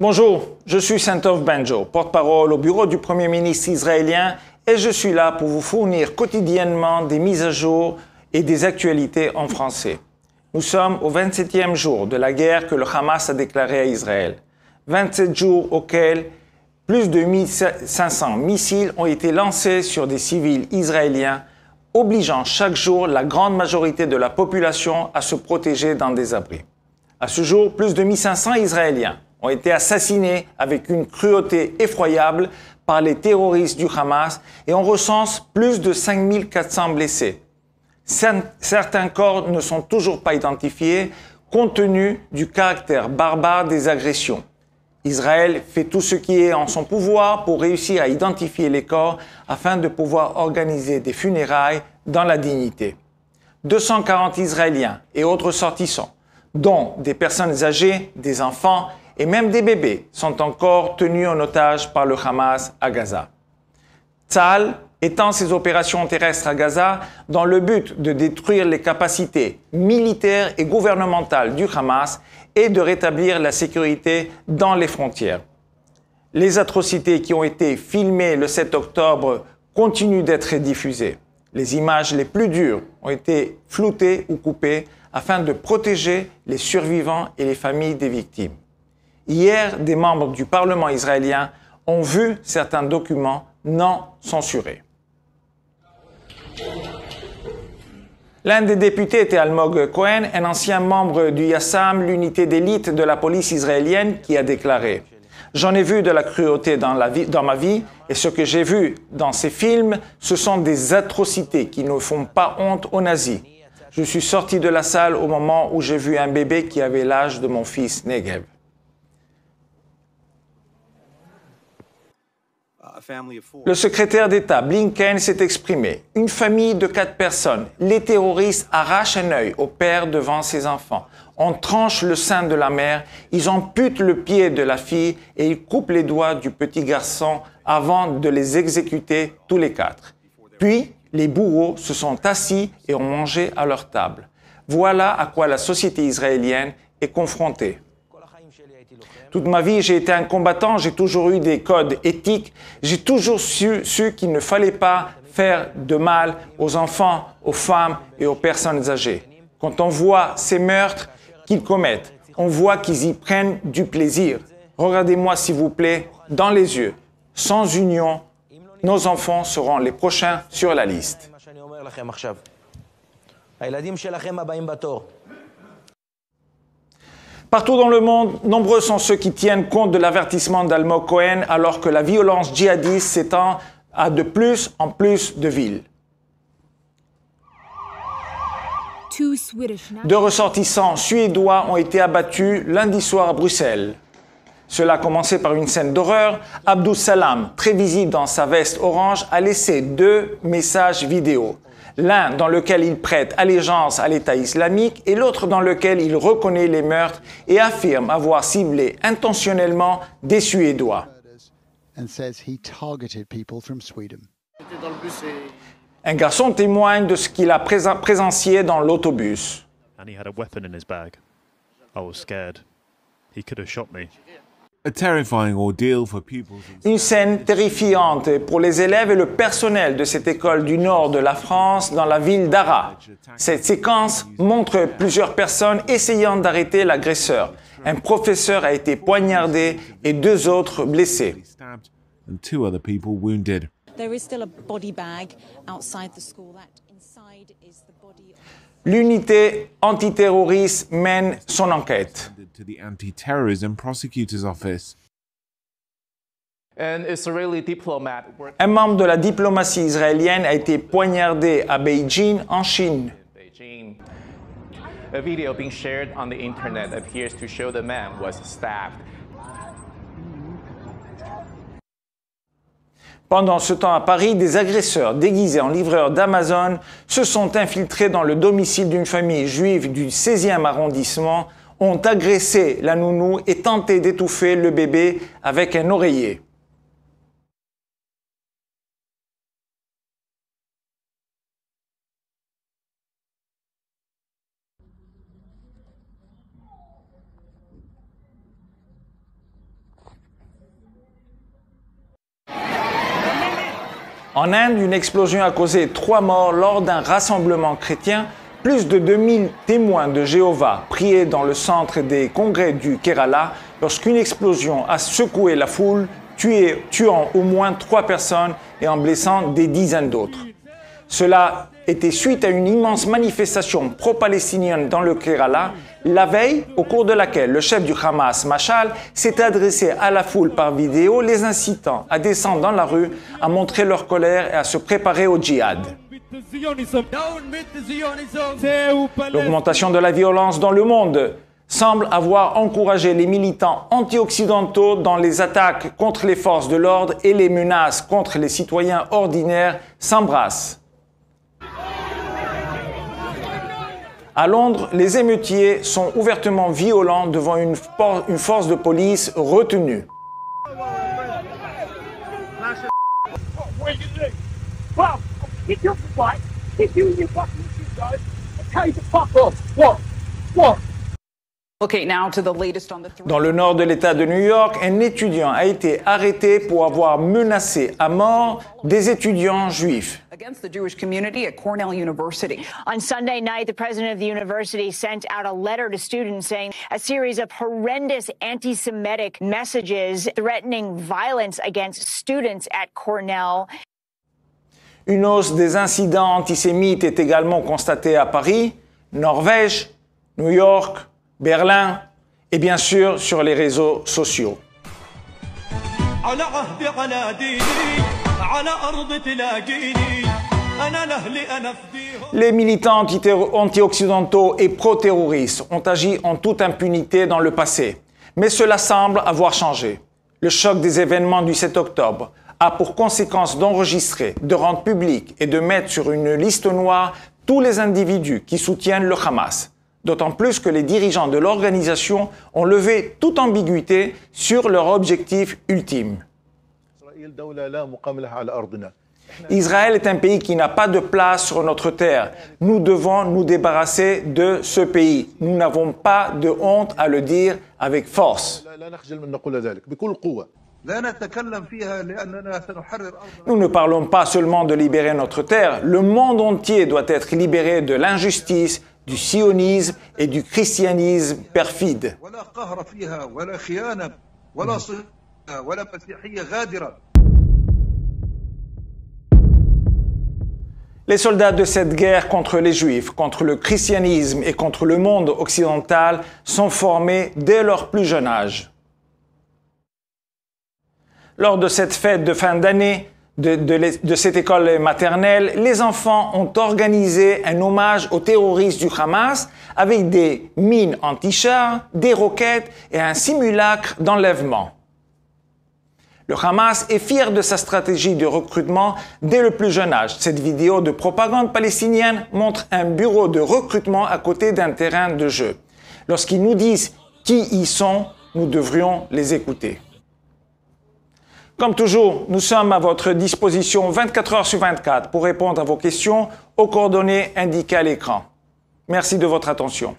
Bonjour, je suis Santov Benjo, porte-parole au bureau du Premier ministre israélien et je suis là pour vous fournir quotidiennement des mises à jour et des actualités en français. Nous sommes au 27e jour de la guerre que le Hamas a déclarée à Israël. 27 jours auxquels plus de 1500 missiles ont été lancés sur des civils israéliens, obligeant chaque jour la grande majorité de la population à se protéger dans des abris. À ce jour, plus de 1500 Israéliens ont été assassinés avec une cruauté effroyable par les terroristes du Hamas et on recense plus de 5400 blessés. Certains corps ne sont toujours pas identifiés compte tenu du caractère barbare des agressions. Israël fait tout ce qui est en son pouvoir pour réussir à identifier les corps afin de pouvoir organiser des funérailles dans la dignité. 240 Israéliens et autres ressortissants, dont des personnes âgées, des enfants et même des bébés, sont encore tenus en otage par le Hamas à Gaza. Tzahal étend ses opérations terrestres à Gaza dans le but de détruire les capacités militaires et gouvernementales du Hamas et de rétablir la sécurité dans les frontières. Les atrocités qui ont été filmées le 7 octobre continuent d'être diffusées. Les images les plus dures ont été floutées ou coupées afin de protéger les survivants et les familles des victimes. Hier, des membres du Parlement israélien ont vu certains documents non censurés. L'un des députés était Almog Cohen, un ancien membre du Yassam, l'unité d'élite de la police israélienne, qui a déclaré « J'en ai vu de la cruauté dans ma vie, et ce que j'ai vu dans ces films, ce sont des atrocités qui ne font pas honte aux nazis. Je suis sorti de la salle au moment où j'ai vu un bébé qui avait l'âge de mon fils Negev. » Le secrétaire d'État Blinken s'est exprimé. Une famille de 4 personnes. Les terroristes arrachent un œil au père devant ses enfants. On tranche le sein de la mère, ils amputent le pied de la fille et ils coupent les doigts du petit garçon avant de les exécuter tous les 4. Puis, les bourreaux se sont assis et ont mangé à leur table. Voilà à quoi la société israélienne est confrontée. Toute ma vie, j'ai été un combattant, j'ai toujours eu des codes éthiques, j'ai toujours su qu'il ne fallait pas faire de mal aux enfants, aux femmes et aux personnes âgées. Quand on voit ces meurtres qu'ils commettent, on voit qu'ils y prennent du plaisir. Regardez-moi, s'il vous plaît, dans les yeux. Sans union, nos enfants seront les prochains sur la liste. Partout dans le monde, nombreux sont ceux qui tiennent compte de l'avertissement d'Almog Cohen alors que la violence djihadiste s'étend à de plus en plus de villes. 2 ressortissants suédois ont été abattus lundi soir à Bruxelles. Cela a commencé par une scène d'horreur. Abdou Salam, très visible dans sa veste orange, a laissé 2 messages vidéo. L'un dans lequel il prête allégeance à l'État islamique et l'autre dans lequel il reconnaît les meurtres et affirme avoir ciblé intentionnellement des Suédois. Un garçon témoigne de ce qu'il a présencié dans l'autobus. Une scène terrifiante pour les élèves et le personnel de cette école du nord de la France dans la ville d'Arras. Cette séquence montre plusieurs personnes essayant d'arrêter l'agresseur. Un professeur a été poignardé et 2 autres blessés. L'unité antiterroriste mène son enquête. Un membre de la diplomatie israélienne a été poignardé à Beijing, en Chine. A video being shared on the internet appears to show the man was stabbed. Pendant ce temps à Paris, des agresseurs déguisés en livreurs d'Amazon se sont infiltrés dans le domicile d'une famille juive du 16e arrondissement, ont agressé la nounou et tenté d'étouffer le bébé avec un oreiller. En Inde, une explosion a causé 3 morts lors d'un rassemblement chrétien. Plus de 2000 témoins de Jéhovah priaient dans le centre des congrès du Kerala lorsqu'une explosion a secoué la foule, tuant au moins 3 personnes et en blessant des dizaines d'autres. Cela était suite à une immense manifestation pro-palestinienne dans le Kerala, la veille, au cours de laquelle le chef du Hamas, Mashal, s'est adressé à la foule par vidéo, les incitant à descendre dans la rue, à montrer leur colère et à se préparer au djihad. L'augmentation de la violence dans le monde semble avoir encouragé les militants anti-occidentaux dans les attaques contre les forces de l'ordre et les menaces contre les citoyens ordinaires s'embrassent. À Londres, les émeutiers sont ouvertement violents devant une force de police retenue. Dans le nord de l'État de New York, un étudiant a été arrêté pour avoir menacé à mort des étudiants juifs. Against the Jewish community at Cornell University. On Sunday night, the president of the university sent out a letter to students saying a series of horrendous anti-Semitic messages threatening violence against students at Cornell. Une hausse des incidents antisémites est également constatée à Paris, Norvège, New York, Berlin et bien sûr sur les réseaux sociaux. Les militants anti-occidentaux et pro-terroristes ont agi en toute impunité dans le passé. Mais cela semble avoir changé. Le choc des événements du 7 octobre a pour conséquence d'enregistrer, de rendre public et de mettre sur une liste noire tous les individus qui soutiennent le Hamas. D'autant plus que les dirigeants de l'organisation ont levé toute ambiguïté sur leur objectif ultime. Israël est un pays qui n'a pas de place sur notre terre. Nous devons nous débarrasser de ce pays. Nous n'avons pas de honte à le dire avec force. Nous ne parlons pas seulement de libérer notre terre. Le monde entier doit être libéré de l'injustice, du sionisme et du christianisme perfide. Les soldats de cette guerre contre les Juifs, contre le christianisme et contre le monde occidental sont formés dès leur plus jeune âge. Lors de cette fête de fin d'année de cette école maternelle, les enfants ont organisé un hommage aux terroristes du Hamas avec des mines anti-chars, des roquettes et un simulacre d'enlèvement. Le Hamas est fier de sa stratégie de recrutement dès le plus jeune âge. Cette vidéo de propagande palestinienne montre un bureau de recrutement à côté d'un terrain de jeu. Lorsqu'ils nous disent qui ils sont, nous devrions les écouter. Comme toujours, nous sommes à votre disposition 24 heures sur 24 pour répondre à vos questions aux coordonnées indiquées à l'écran. Merci de votre attention.